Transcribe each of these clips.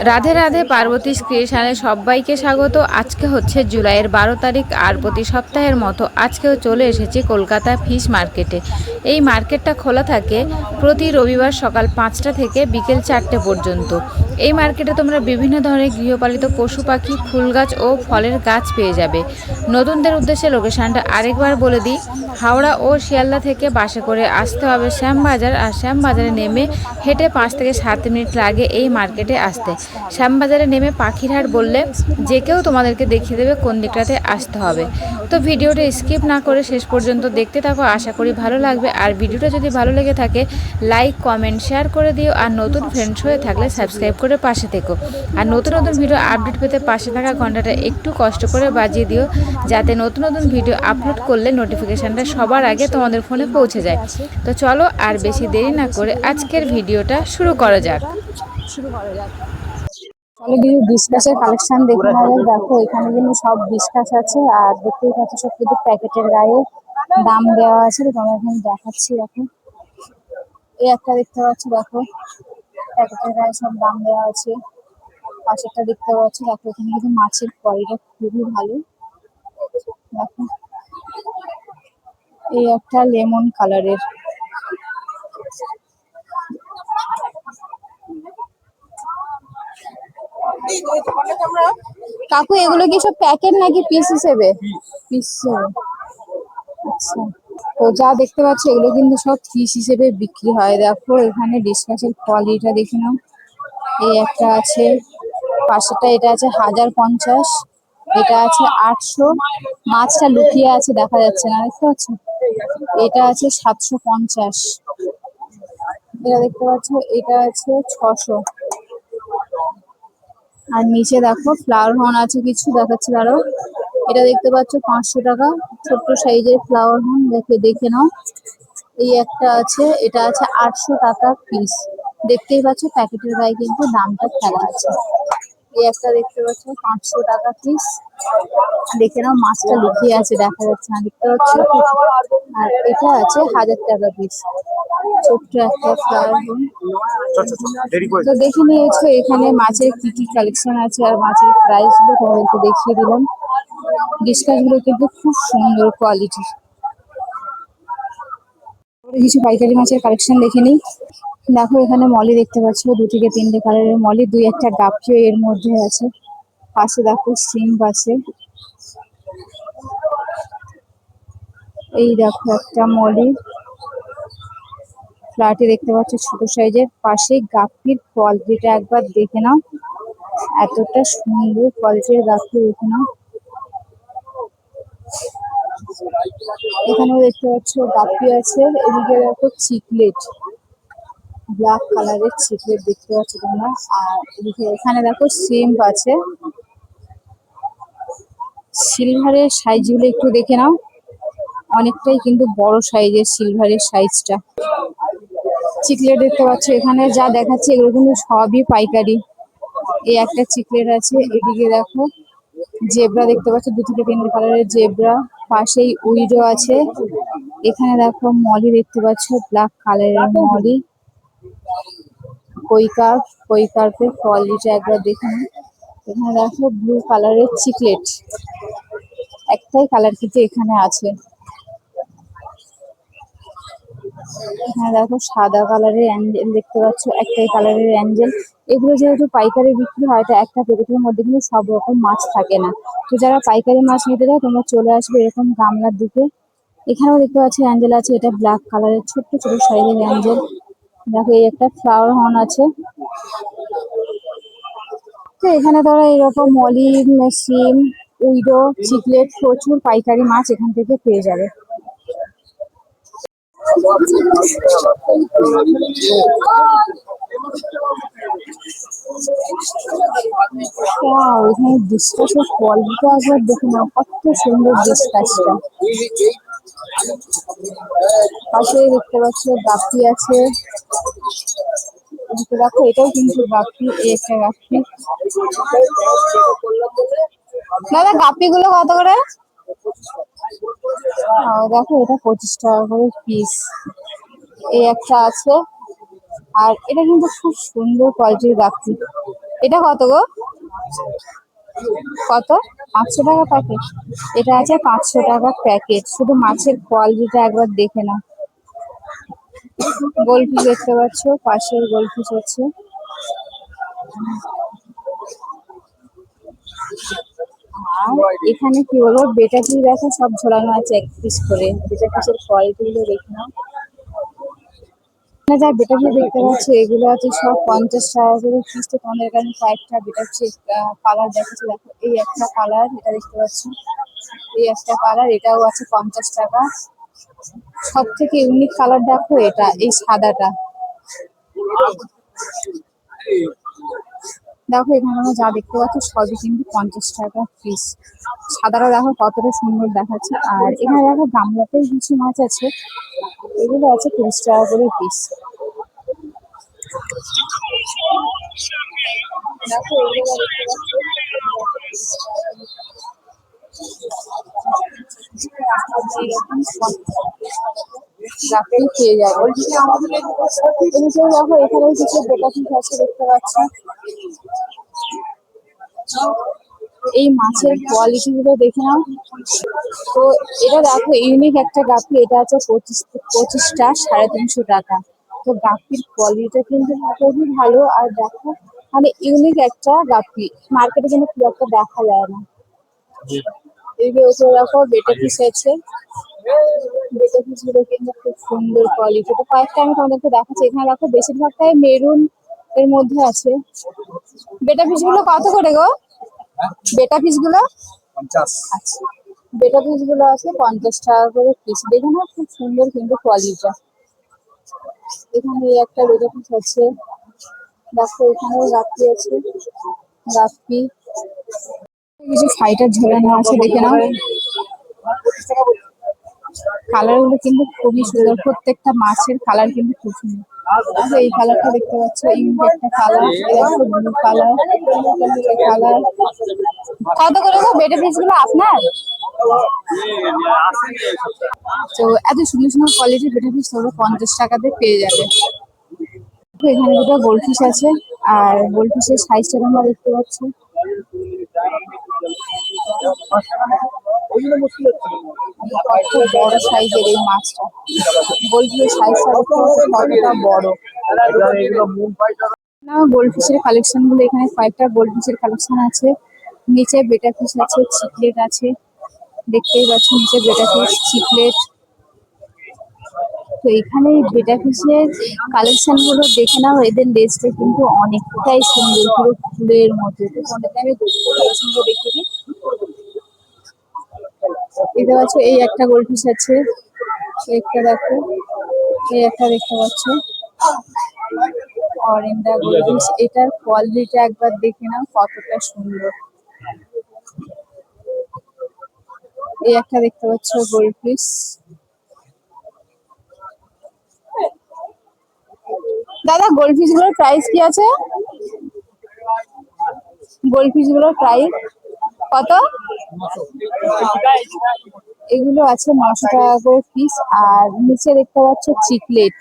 রাধে রাধে পার্বতীস ক্রিয়েশনে সবাইকে স্বাগত। আজকে হচ্ছে জুলাইয়ের 12 তারিখ, আর প্রতি সপ্তাহের মতো আজকেও চলে এসেছি কলকাতা ফিশ মার্কেটে। এই মার্কেটটা খোলা থাকে প্রতি রবিবার সকাল 5টা থেকে বিকেল 4টে পর্যন্ত। এই মার্কেটে তোমরা বিভিন্ন ধরনের গৃহপালিত পশু পাখি, ফুল গাছ ও ফলের গাছ পেয়ে যাবে। নতুনদের উদ্দেশ্যে লোকেশনটা আরেকবার বলে দিই। হাওড়া ও শিয়ালদা থেকে বাসে করে আসতে হবে শ্যামবাজার, আর শ্যামবাজারে নেমে হেঁটে 5 থেকে 7 মিনিট লাগে এই মার্কেটে আসতে। শ্যামবাজারে নেমে পাখিরহাট বললে যে কেউ তোমাদেরকে দেখিয়ে দেবে কোন দিকটাতে আসতে হবে। তো ভিডিওটা স্কিপ না করে শেষ পর্যন্ত দেখতে থাকো, আশা করি ভালো লাগবে। আর ভিডিওটা যদি ভালো লেগে থাকে লাইক, কমেন্ট, শেয়ার করে দিও। আর নতুন ফ্রেন্ডস হয়ে থাকলে সাবস্ক্রাইব করে পাশে থেকো। আর নতুন নতুন ভিডিও আপডেট পেতে পাশে থাকা ঘন্টাটা একটু কষ্ট করে বাজিয়ে দিও, যাতে নতুন নতুন ভিডিও আপলোড করলে নোটিফিকেশানটা সবার আগে তোমাদের ফোনে পৌঁছে যায়। তো চলো আর বেশি দেরি না করে আজকের ভিডিওটা শুরু করা যাক। তাহলে কিছু ডিসকাসের কালেকশন দেখে নেবে। দেখো এখানে কিন্তু সব ডিসকাস আছে, আর দেখতেই পাচ্ছ সব কিন্তু প্যাকেটের গায়ে দাম দেওয়া আছে। তো তোমার এখানে দেখাচ্ছি, দেখো এই একটা দেখতে পাচ্ছ, দেখো প্যাকেটের গায়ে সব দাম দেওয়া আছে। পাশেরটা দেখতে পাচ্ছ, দেখো এখানে কিন্তু মাছের কোয়ালিটি খুবই ভালো। দেখো এই একটা লেমন কালারের, কাকু এগুলো কি সব প্যাকেট নাকি পিস হিসেবে? পিস হিসেবে, আচ্ছা। তো যা দেখতে পাচ্ছ এগুলো কিন্তু সব পিস হিসেবে বিক্রি হয়। দেখো এখানে ডিসকাসের কোয়ালিটিটা দেখে নাও। এই একটা আছে, পাশেরটা এটা আছে 1050, এটা আছে 800। মাছটা লুকিয়ে আছে, দেখা যাচ্ছে না, দেখতে পাচ্ছ। এটা আছে 750, এটা দেখতে পাচ্ছ। এটা আছে 600। আর নিচে দেখো ফ্লাওয়ার হর্ন আছে, কিছু দেখাচ্ছে আরো। এটা দেখতে পাচ্ছ 500 টাকা, ছোট্ট সাইজের ফ্লাওয়ার হর্ন, দেখে নাও। এই একটা আছে, এটা আছে 800 টাকা পিস। দেখতেই পাচ্ছ প্যাকেটের গায়ে কিন্তু দামটা ফেলা আছে। এই একটা দেখতে পাচ্ছ 500 টাকা পিস, দেখে নাও। মাছটা লুকিয়ে আছে, দেখা যাচ্ছে না, দেখতে পাচ্ছ। আর এটা আছে 1000 টাকা পিস, ছোট্ট একটা ফ্লাওয়ার হর্ন। তো দেখে নিয়েছো এখানে মাছের কি কি কালেকশন আছে আর মাছের প্রাইস গুলো তোমাদেরকে দেখিয়ে দিলাম। ডিসকাস গুলো কিন্তু খুব সুন্দর কোয়ালিটির। কিছু পাইকারি মাছের কালেকশন দেখে নিই। দেখো এখানে মলি দেখতে পাচ্ছ, 2 থেকে 3টে কালারের মলি, 2-1টা গাপ্পিও এর মধ্যে আছে। পাশে দেখো সিম্প আছে। এই দেখো একটা মলি ফ্ল্যাটে দেখতে পাচ্ছ, ছোট সাইজের। পাশে গাপ্পির কোয়ালিটিটা একবার দেখে নাও, এতটা সুন্দর কোয়ালিটির গাপ্পি, দেখে নাও। এখানেও দেখতে পাচ্ছ গাপ্পি আছে। এদিকে দেখো চিকলেট, ব্ল্যাক কালারের চিকলেট দেখতে পাচ্ছ তোমরা। আর এদিকে এখানে দেখো সিম্প আছে। সিলভারের সাইজ গুলো একটু দেখে নাও, অনেকটাই কিন্তু বড় সাইজের সিলভারের সাইজটা। চিকলেট দেখতে পাচ্ছ, এখানে যা দেখাচ্ছে এগুলো কিন্তু সবই পাইকারি। এই একটা চিকলেট আছে। এদিকে দেখো জেব্রা দেখতে পাচ্ছ, 2 থেকে 3 কালারের জেব্রা। পাশেই উইডো আছে। এখানে দেখো মলি দেখতে পাচ্ছ, ব্ল্যাক কালারের মলি। কৈকার্পের কোয়ালিটি একবার দেখুন। এখানে দেখো ব্লু কালারের চিকলেট, একটাই কালার কিন্তু এখানে আছে। এখানে দেখো সাদা কালারের অ্যাঞ্জেল দেখতে পাচ্ছ, একটাই কালারের অ্যাঞ্জেল। এগুলো যেহেতু পাইকারি বিক্রি হয়, তো একটা প্যাকেটের মধ্যে কিন্তু সব রকম মাছ থাকে না। তো যারা পাইকারি মাছ নিতে চাও তোমরা চলে আসবে এরকম গামলার দিকে। এখানেও দেখতে পাচ্ছি অ্যাঞ্জেল আছে, এটা ব্ল্যাক কালারের ছোট্ট ছোট সাইজের অ্যাঞ্জেল। দেখো এই একটা ফ্লাওয়ার হর্ন আছে। তো এখানে ধরো এরকম মলি, সিম, উইডো, চিকলেট, প্রচুর পাইকারি মাছ এখান থেকে পেয়ে যাবে। এখানে ডিসকাসের কোয়ালিটিটা একবার দেখে নাও, কত সুন্দর ডিসকাসটা। পাশে দেখতে পাচ্ছ গাপ্পি আছে। দেখো এটাও কিন্তু গাপ্পি, একটা গাপ্পি। দাদা গাপ্পি গুলো কত করে? দেখো এটা 25 টাকা করে পিস। এই একটা আছে। আর এটা কিন্তু খুব সুন্দর কোয়ালিটির গাপ্পি। এটা কত গো? কত? 500 টাকা প্যাকেট? এটা আছে 500 টাকা প্যাকেট। শুধু মাছের কোয়ালিটিটা একবার দেখে নাও। গোলফিশ দেখতে পাচ্ছ, পাশে গোলফিশ আছে। আর এখানে কি হলো, বেটা পিস দেখো সব ঝোলানো আছে এক পিস করে। বেটা পিসের কোয়ালিটি গুলো দেখে নাও। এখানে যা বেটা পিস দেখতে পাচ্ছ এগুলো আছে সব 50 টাকা করে পিস। তো তোমাদের কাছে কয়েকটা বেটা পিস কালার দেখাচ্ছে, দেখো এই একটা কালার, এটা দেখতে পাচ্ছ, এই একটা কালার, এটাও আছে 50 টাকা। সব থেকে ইউনিক কালার দেখো এটা, এই সাদাটা। দেখো এখানে আমরা যা দেখতে পাচ্ছি সবই কিন্তু 50 টাকা পিস। সাদাটা দেখো কতটা সুন্দর দেখাচ্ছে। আর এখানে দেখো গামলাতেও কিছু মাছ আছে, এগুলো আছে 30 টাকা করে পিস। দেখো এগুলো দেখতে পাচ্ছি এরকম রাতেই খেয়ে যাবো। এদিকেও দেখো এখানে কিছু বেটা পিস আছে দেখতে পাচ্ছি। এই মাছের কোয়ালিটি গুলো দেখে নাও। তো এটা দেখো ইউনিক একটা গাপ্পি, এটা আছে 25টা 350 টাকা। তো গাপ্পির কোয়ালিটিটা কিন্তু খুবই ভালো। আর দেখো মানে ইউনিক একটা গাপ্পি, মার্কেটে কিন্তু খুব একটা দেখা যায় না। এই যে ওপরে দেখো বেটা পিস আছে, বেটা পিস গুলো কিন্তু খুব সুন্দর কোয়ালিটি। তো কয়েকটা আমি তোমাদেরকে দেখাচ্ছি। এখানে দেখো বেশিরভাগটাই মেরুন এর মধ্যে আছে। বেটা পিস গুলো কত করে গো? বেটা পিস গুলো 50। আচ্ছা, বেটা পিস গুলো আছে 50 টাকা করে পিস। দেখে না খুব সুন্দর কিন্তু কোয়ালিটিটা। এখানে এই একটা বেটা পিস আছে, দেখো এখানেও গাপ্পি আছে, গাপ্পি। কিছু ফাইটার ঝোলানো আছে দেখে নাও। কালার গুলো কিন্তু খুবই সুন্দর, প্রত্যেকটা মাছের কালার কিন্তু খুব সুন্দর। দেখো এই কালারটা দেখতে পাচ্ছ, ইউনিক একটা কালার, দেখো ব্লু কালার, কালার। কত করে গো বেটা পিস গুলো আপনার? তো এত সুন্দর সুন্দর কোয়ালিটির বেটা পিস তোমরা 50 টাকাতে পেয়ে যাবে। তো এখানে দুটো গোলফিশ আছে, আর গোলফিশের সাইজটা তোমরা দেখতে পাচ্ছ। কত বড় সাইজের এই মাছটা, গোলফিশের সাইজটা দেখতে পাচ্ছ কতটা বড়। না, গোলফিশের কালেকশন গুলো এখানে কয়েকটা গোলফিশের কালেকশন আছে। নিচে বেটা ফিশ আছে, চিকলেট আছে, দেখতেই পাচ্ছ নিচে বেটা ফিশ, চিকলেট। তো এখানে বেটা ফিশের কালেকশন গুলো দেখে নাও, এদের লেজটা কিন্তু অনেকটাই সুন্দর, পুরো ফুলের মতো। তো তোমাদেরকে আমি কালেকশন গুলো দেখে দিই। দেখতে পাচ্ছ এই একটা গোলফিশ আছে, একটা দেখো, এই একটা দেখতে পাচ্ছ অরেঞ্জা গোলফিশ। এটার কোয়ালিটিটা একবার দেখে নাও কতটা সুন্দর। এই একটা দেখতে পাচ্ছ গোলফিশ। দাদা গোলফিশ গুলোর প্রাইস কি আছে? গোলফিশ গুলোর প্রাইস কত? এগুলো আছে 900 টাকা করে পিস। আর নিচে দেখতে পাচ্ছ চিকলেট,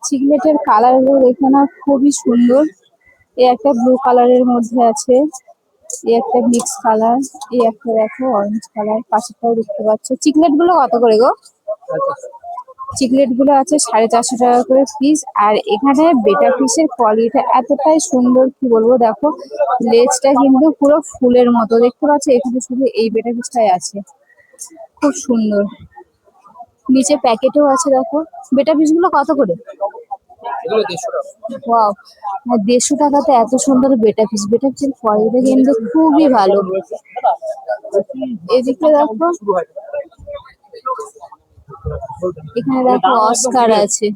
চিকলেটের কালার গুলো দেখে না খুবই সুন্দর। এই একটা ব্লু কালারের মধ্যে আছে, এই একটা মিক্স কালার, এই একটা দেখো অরেঞ্জ কালার। পাশেরটাও দেখতে পাচ্ছ। চিকলেট গুলো কত করে গো? চিকলেট গুলো আছে 450 টাকা করে পিস। আর এখানে বেটা ফিশের কোয়ালিটি এতটাই সুন্দর, কি বলবো, দেখো লেজটা কিন্তু পুরো ফুলের মতো দেখতে পাচ্ছ। এখানে শুধু এই বেটা ফিশটাই আছে, খুব সুন্দর। নিচে প্যাকেটও আছে দেখো। বেটা পিস গুলো কত করে? ওয়াও, 150 টাকাতে এত সুন্দর বেটা পিস। বেটা পিসের কোয়ালিটি কিন্তু খুবই ভালো। এদিকে দেখো, এখানে দেখো অস্কার আছে।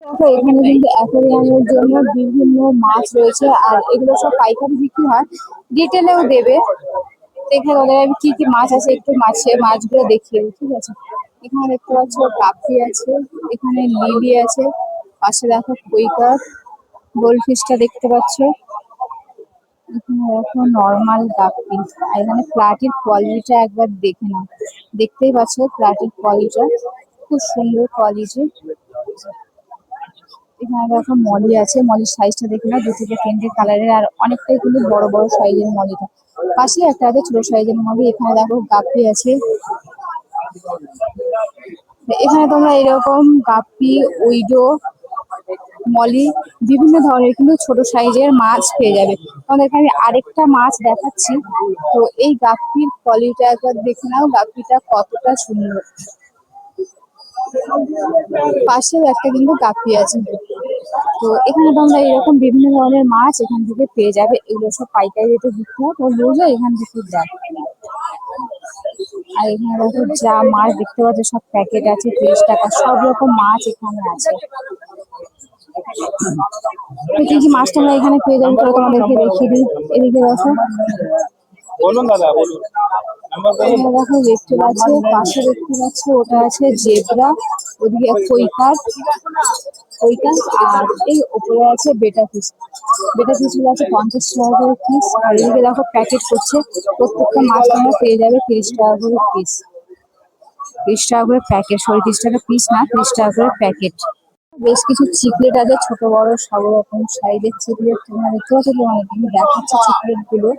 দেখো এখানে কিন্তু অ্যাকোয়ারিয়ামের জন্য বিভিন্ন মাছ রয়েছে, আর এগুলো সব পাইকারি বিক্রি হয়, ডিটেলেও দেবে। এখানে ওদের আমি কি কি মাছ আছে একটু মাছগুলো দেখিয়ে দিই, ঠিক আছে? এখানে দেখতে পাচ্ছ কাপি আছে, এখানে লিলি আছে, পাশে দেখো কুইকার, গোল্ডফিশটা দেখতে পাচ্ছ। এখানে দেখো নর্মাল গাপ্পি। আর এখানে প্লাটির কোয়ালিটিটা একবার দেখে নাও, দেখতেই পাচ্ছ প্লাটির কোয়ালিটিটা খুব সুন্দর কোয়ালিটি। এখানে দেখো মলি আছে, মলির সাইজটা দেখে না, 2 থেকে 3টে কালারের, আর অনেকটাই কিন্তু বড় বড় সাইজের মলিটা। পাশে একটা আছে ছোট সাইজের মলি। এখানে দেখো গাপ্পি আছে। এখানে তোমরা এরকম গাপ্পি, উইডো, মলি বিভিন্ন ধরনের কিন্তু ছোট সাইজের মাছ পেয়ে যাবে। তোমাদেরকে আমি আরেকটা মাছ দেখাচ্ছি। তো এই গাপ্পির কোয়ালিটিটা একবার দেখে নাও, গাপ্পিটা কতটা সুন্দর। পাশেও একটা কিন্তু গাপ্পি আছে। তো এখানে তোমরা এরকম বিভিন্ন ধরনের মাছ এখান থেকে পেয়ে যাবে। এগুলো সব পাইকারি রেটে বিক্রি হয়, তো বুঝলো এখান থেকে যায়। আর এখানে দেখো যা মাছ দেখতে পাচ্ছ সব প্যাকেট আছে, 30 টাকা, সব রকম মাছ এখানে আছে। তো কি কি মাছ তোমরা এখানে পেয়ে যাবে চলো তোমাদেরকে দেখিয়ে দিই। এদিকে দেখো, বলুন দাদা বলুন। এখানে দেখো দেখতে পাচ্ছ, পাশে দেখতে পাচ্ছ ওটা আছে জেব্রা, ওদিকে কৈকার, কৈকার, আর এই ওপরে আছে বেটা ফিশ। বেটা ফিশ গুলো আছে 50 টাকা করে পিস। আর এদিকে দেখো প্যাকেট করছে, প্রত্যেকটা মাছ তোমরা পেয়ে যাবে 30 টাকা করে পিস। 30 টাকা করে প্যাকেট, সরি 30 টাকা পিস না, 30 টাকা করে প্যাকেট। বেশ কিছু চিকলেট আছে, ছোট বড় সব রকম সাইজের চিকলেট তোমরা দেখতে পাচ্ছ। অনেকগুলো দেখাচ্ছে চিকলেট গুলো।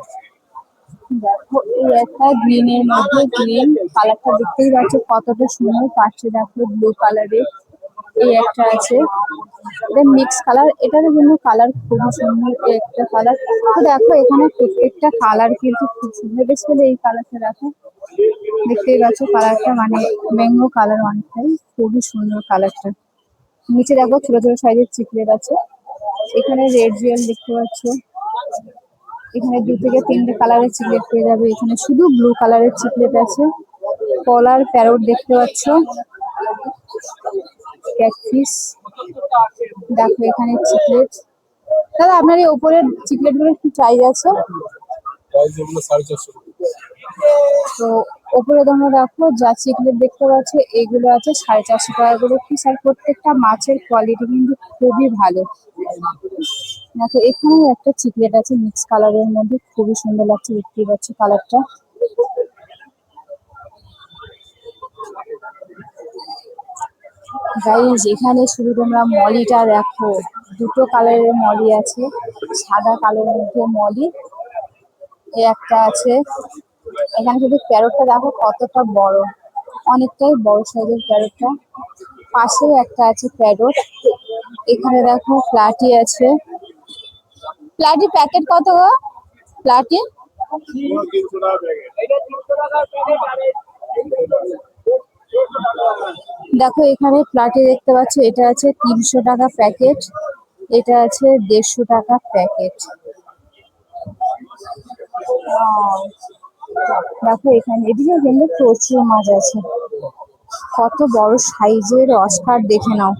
দেখো এই একটা গ্রিনের মধ্যে, গ্রিন কালারটা দেখতেই পাচ্ছ কতটা সুন্দর। পাশে দেখো ব্লু কালারের এই একটা আছে, এটা মিক্স কালার, এটার জন্য কালার খুবই সুন্দর। এই একটা কালার, তো দেখো এখানে প্রত্যেকটা কালার কিন্তু খুব সুন্দর। বেশ করে এই কালারটা দেখো, দেখতেই পাচ্ছ কালারটা মানে ম্যাঙ্গো কালার, অনেকটাই খুবই সুন্দর কালারটা। নিচে দেখো ছোট ছোট সাইজের চিকলেট আছে। এখানে রেড জেল দেখতে পাচ্ছ, এখানে 2 থেকে 3টে কালারের চিকলেট পেয়ে যাবে। এখানে শুধু ব্লু কালারের চিকলেট আছে। কলার প্যারট দেখতে পাচ্ছ, ক্যাটফিশ, দেখো এখানে চিকলেট। দাদা আপনার এই উপরের চিকলেট গুলোর কি প্রাইস আছে? প্রাইস এগুলো 450 টাকা। তো ওপরে তোমরা দেখো যা চিকলেট দেখতে পাচ্ছ এগুলো আছে 450 টাকা করে পিস। আর প্রত্যেকটা মাছের কোয়ালিটি কিন্তু খুবই ভালো। দেখো এখানেও একটা চিকলেট আছে মিক্স কালারের মধ্যে, খুবই সুন্দর লাগছে, দেখতেই পাচ্ছ কালারটা। গাইজ এখানে শুধু তোমরা মলিটা দেখো, 2টো কালারের মলি আছে, সাদা কালোর মধ্যে মলি। এই একটা আছে। এখানে শুধু প্যারটটা দেখো কতটা বড়, অনেকটাই বড় সাইজের প্যারটটা। পাশেও একটা আছে প্যারট। এখানে দেখো প্লাটি আছে। প্লাটি প্যাকেট কত গো? প্লাটি এগুলো 300 টাকা প্যাকেট। দেখো, এখানে প্লাটি দেখতে পাচ্ছ, এটা আছে 300 টাকা প্যাকেট, এটা আছে 150 টাকা প্যাকেট। দেখো এখানে এদিকে কিন্তু প্রচুর মাছ আছে, কত বড় সাইজের অস্কার দেখে নাও।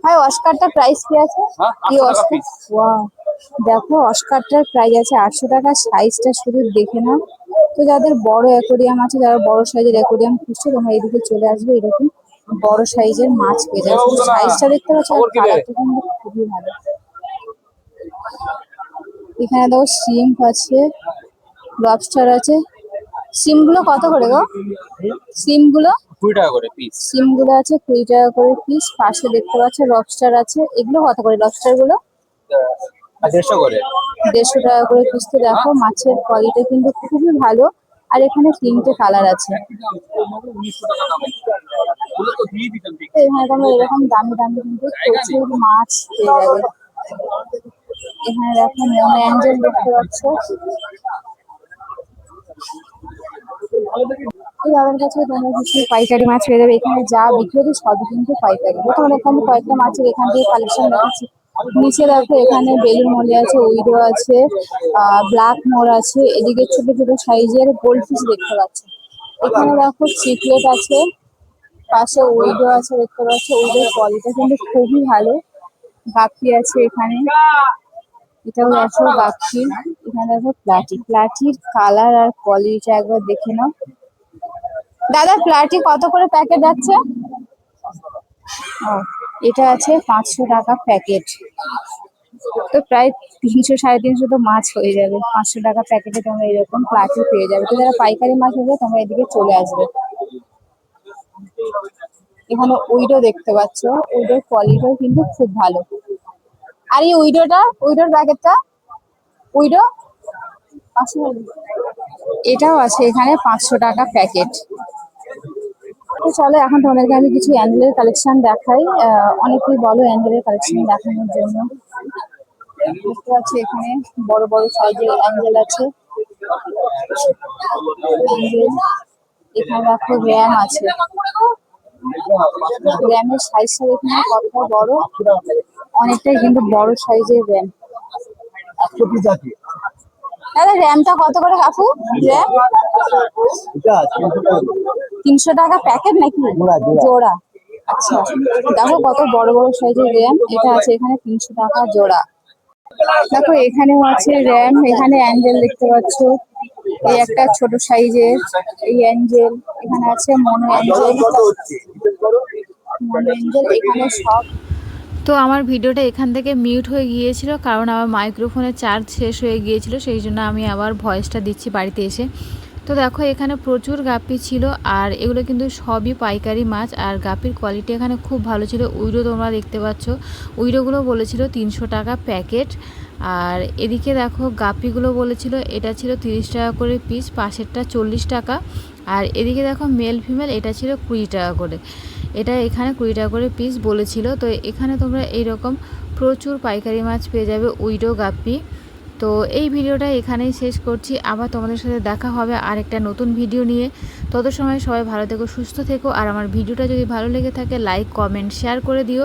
হ্যাঁ অস্কারটার প্রাইস কি আছে? কি 800 টাকা অস্কার? পিস। ওয়াও, দেখো অস্কারটার প্রাইস আছে 800 টাকা। সাইজটা শুধু দেখে নাও। তো যাদের বড় অ্যাকোরিয়াম আছে, যারা বড় সাইজের অ্যাকোরিয়াম খুঁজছো, তোমরা এদিকে চলে আসবে, এরকম বড় সাইজের মাছ পেয়ে যাবে। সাইজটা দেখতে পাচ্ছ, আর কালারটা কিন্তু খুবই ভালো। এখানে দেখো শ্রিম্প আছে, লবস্টার আছে। সিম গুলো কত করে গো? সিম গুলো 20 টাকা করে পিস। সিম গুলো আছে 20 টাকা করে পিস। পাশে দেখতে পাচ্ছ লবস্টার আছে, এগুলো কত করে লবস্টার গুলো? 150 করে। 150 টাকা করে পিস। তো দেখো মাছের কোয়ালিটি কিন্তু খুবই ভালো। আর এখানে 3টে কালার আছে। 1900 টাকা দাম। বলে তো দিয়ে দিতাম ঠিক। তো এখানে তোমরা এরকম দামি দামি কিন্তু প্রচুর মাছ পেয়ে যাবে। এখানে দেখো মন অ্যাঞ্জেল দেখতে পাচ্ছ। এই দাদার কাছে তোমরা কিছু পাইকারি মাছ পেয়ে যাবে। এখানে যা বিক্রি হচ্ছে সবই কিন্তু পাইকারি। প্রথমে এখানে কয়েকটা মাছের এখান থেকে কালেকশন দেখাচ্ছি। নিচে দেখো এখানে বেলুন মলি আছে, উইডো আছে, ব্ল্যাক মোর আছে। এদিকে ছোট ছোট সাইজের গোল্ড ফিশ দেখতে পাচ্ছ। এখানে দেখো চিকলেট আছে, পাশে উইডো আছে দেখতে পাচ্ছ। উইডোর কোয়ালিটি কিন্তু খুবই ভালো। গাপ্পি আছে এখানে, এটাও দেখো গাপ্পি। এখানে দেখো প্লাটি, প্লাটির কালার আর কোয়ালিটিটা একবার দেখে নাও। দাদা প্লাটি কত করে প্যাকেট যাচ্ছে? ও, এটা আছে 500 টাকা প্যাকেট। তো প্রায় 300 সাড়ে 300 তো মাছ হয়ে যাবে। 500 টাকা প্যাকেটে তোমরা এরকম প্লাটি পেয়ে যাবে। তো যারা পাইকারি মাছ নেবে তোমরা এদিকে চলে আসবে। এখানে উইডো দেখতে পাচ্ছ, উইডোর কোয়ালিটিও কিন্তু খুব ভালো। আর এই উইডোর প্যাকেটটা উইডো 500 এটাও আছে এখানে 500 টাকা প্যাকেট। তো চলো এখন তোমাদেরকে আমি কিছু অ্যাঞ্জেলের কালেকশন দেখাই। অনেকেই বলো অ্যাঞ্জেলের কালেকশন দেখানোর জন্য। দেখতে পাচ্ছি এখানে বড় বড় সাইজের অ্যাঞ্জেল আছে। অ্যাঞ্জেল এখানে দেখো র্যাম আছে, র্যামের সাইজটা এখানে কতটা বড়, অনেকটাই কিন্তু বড় সাইজের র্যাম। দাদা র্যামটা কত করে কাকু? র্যাম 300 টাকা প্যাকেট নাকি জোড়া? আচ্ছা, দেখো কত বড় বড় সাইজের র্যাম, এটা আছে এখানে 300 টাকা জোড়া। দেখো এখানেও আছে র্যাম, এখানে অ্যাঞ্জেল দেখতে পাচ্ছ, এই একটা ছোট সাইজের এই অ্যাঞ্জেল, এখানে আছে মনো অ্যাঞ্জেল, এখানে সব। তো আমার ভিডিওটা এখান থেকে মিউট হয়ে গিয়েছিল, কারণ আমার মাইক্রোফোনের চার্জ শেষ হয়ে গিয়েছিল, সেই জন্য আমি আবার ভয়েসটা দিচ্ছি বাড়িতে এসে। তো দেখো এখানে প্রচুর গাপ্পি ছিল, আর এগুলো কিন্তু সবই পাইকারি মাছ, আর গাপ্পির কোয়ালিটি এখানে খুব ভালো ছিল। উইডো তোমরা দেখতে পাচ্ছ, উইডোগুলো বলেছিল 300 টাকা প্যাকেট। আর এদিকে দেখো গাপ্পিগুলো বলেছিল এটা ছিল 30 টাকা করে পিস, পাশেরটা 40 টাকা। আর এদিকে দেখো মেল ফিমেল এটা ছিল 20 টাকা করে, এটা এখানে 20 টাকা করে পিস বলেছিল। তো এখানে তোমরা এইরকম প্রচুর পাইকারি মাছ পেয়ে যাবে, উইডো গাপ্পি। তো এই ভিডিওটা এখানেই শেষ করছি, আবার তোমাদের সাথে দেখা হবে আরেকটা নতুন ভিডিও নিয়ে। তত সময় সবাই ভালো থেকো, সুস্থ থেকো, আর আমার ভিডিওটা যদি ভালো লেগে থাকে লাইক কমেন্ট শেয়ার করে দিও,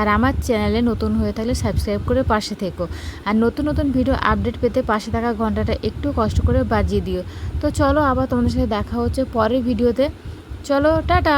আর আমার চ্যানেলে নতুন হয়ে থাকলে সাবস্ক্রাইব করে পাশে থেকো, আর নতুন নতুন ভিডিও আপডেট পেতে পাশে থাকা ঘন্টাটা একটু কষ্ট করে বাজিয়ে দিও। তো চলো আবার তোমাদের সাথে দেখা হচ্ছে পরের ভিডিওতে, চলো টাটা।